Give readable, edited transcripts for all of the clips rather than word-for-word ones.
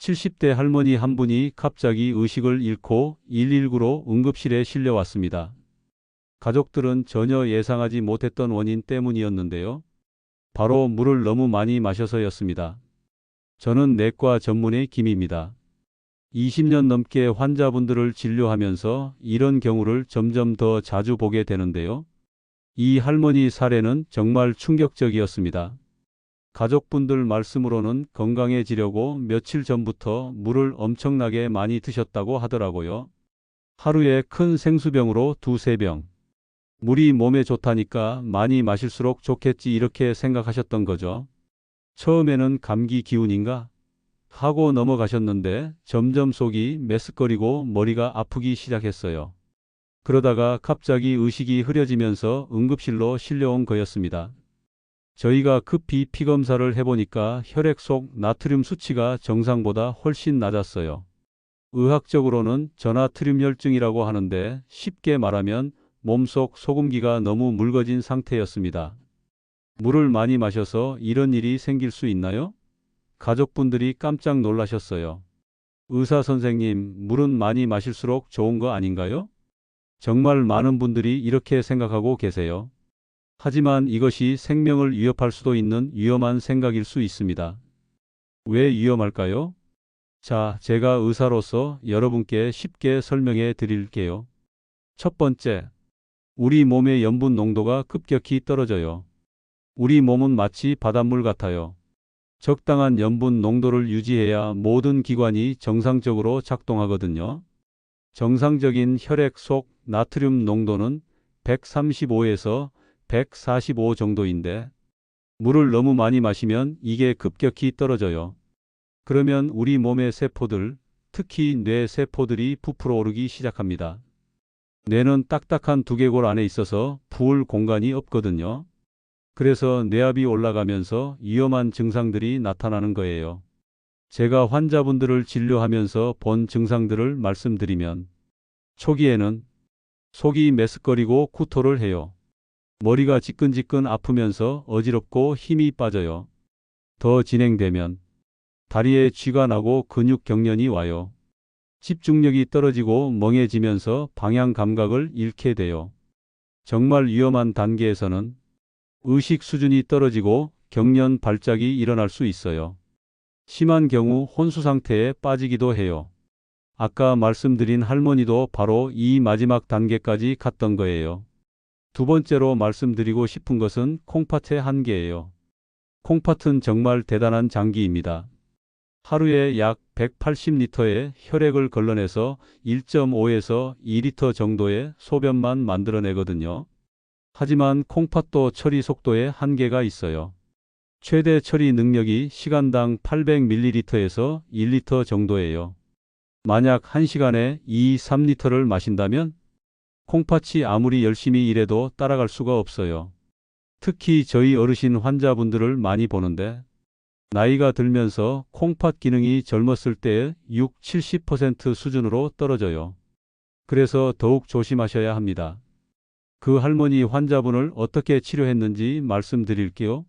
70대 할머니 한 분이 갑자기 의식을 잃고 119로 응급실에 실려왔습니다. 가족들은 전혀 예상하지 못했던 원인 때문이었는데요. 바로 물을 너무 많이 마셔서였습니다. 저는 내과 전문의 김입니다. 20년 넘게 환자분들을 진료하면서 이런 경우를 점점 더 자주 보게 되는데요. 이 할머니 사례는 정말 충격적이었습니다. 가족분들 말씀으로는 건강해지려고 며칠 전부터 물을 엄청나게 많이 드셨다고 하더라고요. 하루에 큰 생수병으로 두세 병. 물이 몸에 좋다니까 많이 마실수록 좋겠지 이렇게 생각하셨던 거죠. 처음에는 감기 기운인가 하고 넘어가셨는데 점점 속이 메스꺼리고 머리가 아프기 시작했어요. 그러다가 갑자기 의식이 흐려지면서 응급실로 실려온 거였습니다. 저희가 급히 피검사를 해보니까 혈액 속 나트륨 수치가 정상보다 훨씬 낮았어요. 의학적으로는 전하트륨혈증이라고 하는데 쉽게 말하면 몸속 소금기가 너무 묽어진 상태였습니다. 물을 많이 마셔서 이런 일이 생길 수 있나요? 가족분들이 깜짝 놀라셨어요. 의사 선생님, 물은 많이 마실수록 좋은 거 아닌가요? 정말 많은 분들이 이렇게 생각하고 계세요. 하지만 이것이 생명을 위협할 수도 있는 위험한 생각일 수 있습니다. 왜 위험할까요? 자, 제가 의사로서 여러분께 쉽게 설명해 드릴게요. 첫 번째, 우리 몸의 염분 농도가 급격히 떨어져요. 우리 몸은 마치 바닷물 같아요. 적당한 염분 농도를 유지해야 모든 기관이 정상적으로 작동하거든요. 정상적인 혈액 속 나트륨 농도는 135에서 145 정도인데 물을 너무 많이 마시면 이게 급격히 떨어져요. 그러면 우리 몸의 세포들, 특히 뇌 세포들이 부풀어 오르기 시작합니다. 뇌는 딱딱한 두개골 안에 있어서 부을 공간이 없거든요. 그래서 뇌압이 올라가면서 위험한 증상들이 나타나는 거예요. 제가 환자분들을 진료하면서 본 증상들을 말씀드리면 초기에는 속이 메스꺼리고 구토를 해요. 머리가 지끈지끈 아프면서 어지럽고 힘이 빠져요. 더 진행되면 다리에 쥐가 나고 근육 경련이 와요. 집중력이 떨어지고 멍해지면서 방향 감각을 잃게 돼요. 정말 위험한 단계에서는 의식 수준이 떨어지고 경련 발작이 일어날 수 있어요. 심한 경우 혼수 상태에 빠지기도 해요. 아까 말씀드린 할머니도 바로 이 마지막 단계까지 갔던 거예요. 두 번째로 말씀드리고 싶은 것은 콩팥의 한계예요. 콩팥은 정말 대단한 장기입니다. 하루에 약 180리터의 혈액을 걸러내서 1.5에서 2리터 정도의 소변만 만들어내거든요. 하지만 콩팥도 처리 속도에 한계가 있어요. 최대 처리 능력이 시간당 800ml에서 1리터 정도예요. 만약 1시간에 3리터를 마신다면 콩팥이 아무리 열심히 일해도 따라갈 수가 없어요. 특히 저희 어르신 환자분들을 많이 보는데 나이가 들면서 콩팥 기능이 젊었을 때의 6, 70% 수준으로 떨어져요. 그래서 더욱 조심하셔야 합니다. 그 할머니 환자분을 어떻게 치료했는지 말씀드릴게요.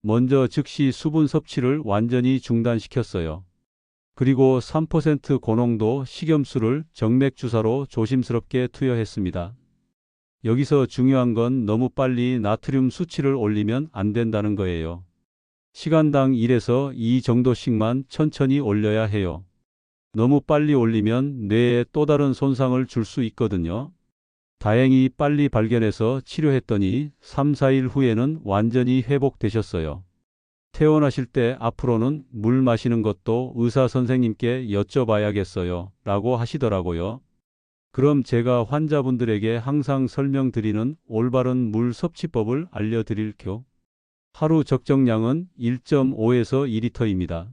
먼저 즉시 수분 섭취를 완전히 중단시켰어요. 그리고 3% 고농도 식염수를 정맥 주사로 조심스럽게 투여했습니다. 여기서 중요한 건 너무 빨리 나트륨 수치를 올리면 안 된다는 거예요. 시간당 1에서 2 정도씩만 천천히 올려야 해요. 너무 빨리 올리면 뇌에 또 다른 손상을 줄 수 있거든요. 다행히 빨리 발견해서 치료했더니 3, 4일 후에는 완전히 회복되셨어요. 퇴원하실 때 앞으로는 물 마시는 것도 의사 선생님께 여쭤봐야겠어요. 라고 하시더라고요. 그럼 제가 환자분들에게 항상 설명드리는 올바른 물 섭취법을 알려드릴게요. 하루 적정량은 1.5에서 2리터입니다.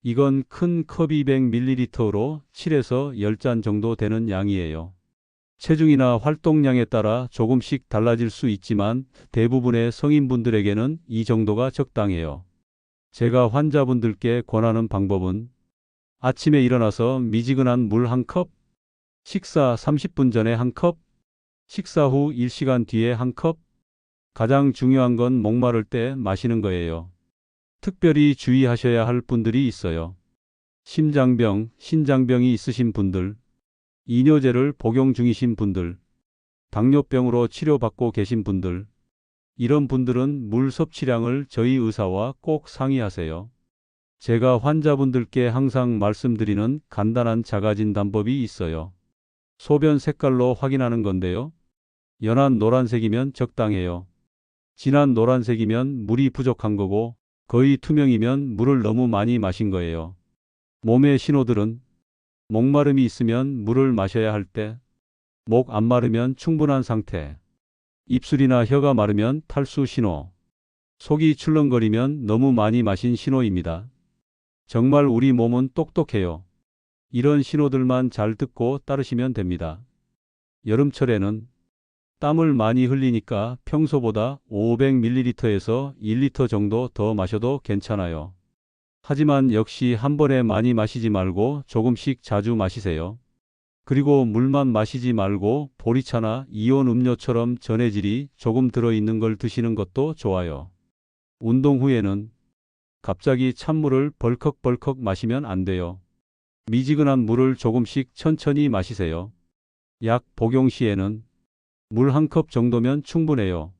이건 큰 컵 200ml로 7에서 10잔 정도 되는 양이에요. 체중이나 활동량에 따라 조금씩 달라질 수 있지만 대부분의 성인분들에게는 이 정도가 적당해요. 제가 환자분들께 권하는 방법은 아침에 일어나서 미지근한 물 1컵, 식사 30분 전에 1컵, 식사 후 1시간 뒤에 1컵, 가장 중요한 건 목마를 때 마시는 거예요. 특별히 주의하셔야 할 분들이 있어요. 심장병, 신장병이 있으신 분들, 이뇨제를 복용 중이신 분들, 당뇨병으로 치료받고 계신 분들, 이런 분들은 물 섭취량을 저희 의사와 꼭 상의하세요. 제가 환자분들께 항상 말씀드리는 간단한 자가진단법이 있어요. 소변 색깔로 확인하는 건데요. 연한 노란색이면 적당해요. 진한 노란색이면 물이 부족한 거고 거의 투명이면 물을 너무 많이 마신 거예요. 몸의 신호들은 목마름이 있으면 물을 마셔야 할 때, 목 안 마르면 충분한 상태, 입술이나 혀가 마르면 탈수 신호, 속이 출렁거리면 너무 많이 마신 신호입니다. 정말 우리 몸은 똑똑해요. 이런 신호들만 잘 듣고 따르시면 됩니다. 여름철에는 땀을 많이 흘리니까 평소보다 500ml에서 1리터 정도 더 마셔도 괜찮아요. 하지만 역시 한 번에 많이 마시지 말고 조금씩 자주 마시세요. 그리고 물만 마시지 말고 보리차나 이온 음료처럼 전해질이 조금 들어있는 걸 드시는 것도 좋아요. 운동 후에는 갑자기 찬물을 벌컥벌컥 마시면 안 돼요. 미지근한 물을 조금씩 천천히 마시세요. 약 복용 시에는 물 한 컵 정도면 충분해요.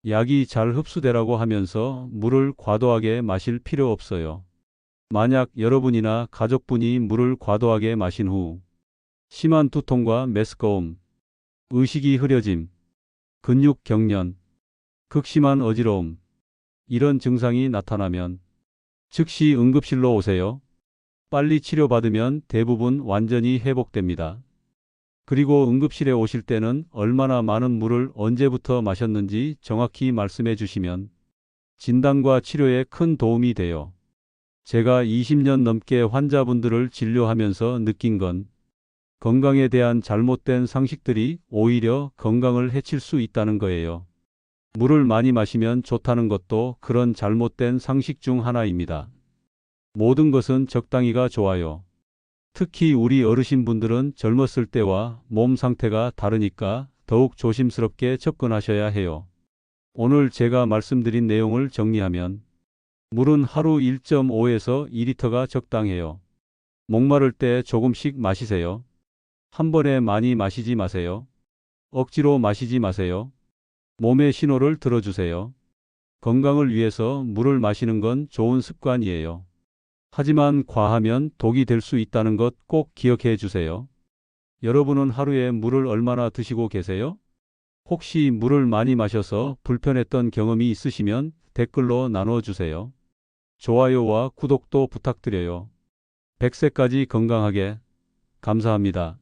약이 잘 흡수되라고 하면서 물을 과도하게 마실 필요 없어요. 만약 여러분이나 가족분이 물을 과도하게 마신 후 심한 두통과 메스꺼움, 의식이 흐려짐, 근육 경련, 극심한 어지러움, 이런 증상이 나타나면 즉시 응급실로 오세요. 빨리 치료받으면 대부분 완전히 회복됩니다. 그리고 응급실에 오실 때는 얼마나 많은 물을 언제부터 마셨는지 정확히 말씀해 주시면 진단과 치료에 큰 도움이 돼요. 제가 20년 넘게 환자분들을 진료하면서 느낀 건 건강에 대한 잘못된 상식들이 오히려 건강을 해칠 수 있다는 거예요. 물을 많이 마시면 좋다는 것도 그런 잘못된 상식 중 하나입니다. 모든 것은 적당히가 좋아요. 특히 우리 어르신분들은 젊었을 때와 몸 상태가 다르니까 더욱 조심스럽게 접근하셔야 해요. 오늘 제가 말씀드린 내용을 정리하면 물은 하루 1.5에서 2리터가 적당해요. 목마를 때 조금씩 마시세요. 한 번에 많이 마시지 마세요. 억지로 마시지 마세요. 몸의 신호를 들어주세요. 건강을 위해서 물을 마시는 건 좋은 습관이에요. 하지만 과하면 독이 될 수 있다는 것 꼭 기억해 주세요. 여러분은 하루에 물을 얼마나 드시고 계세요? 혹시 물을 많이 마셔서 불편했던 경험이 있으시면 댓글로 나눠주세요. 좋아요와 구독도 부탁드려요. 100세까지 건강하게. 감사합니다.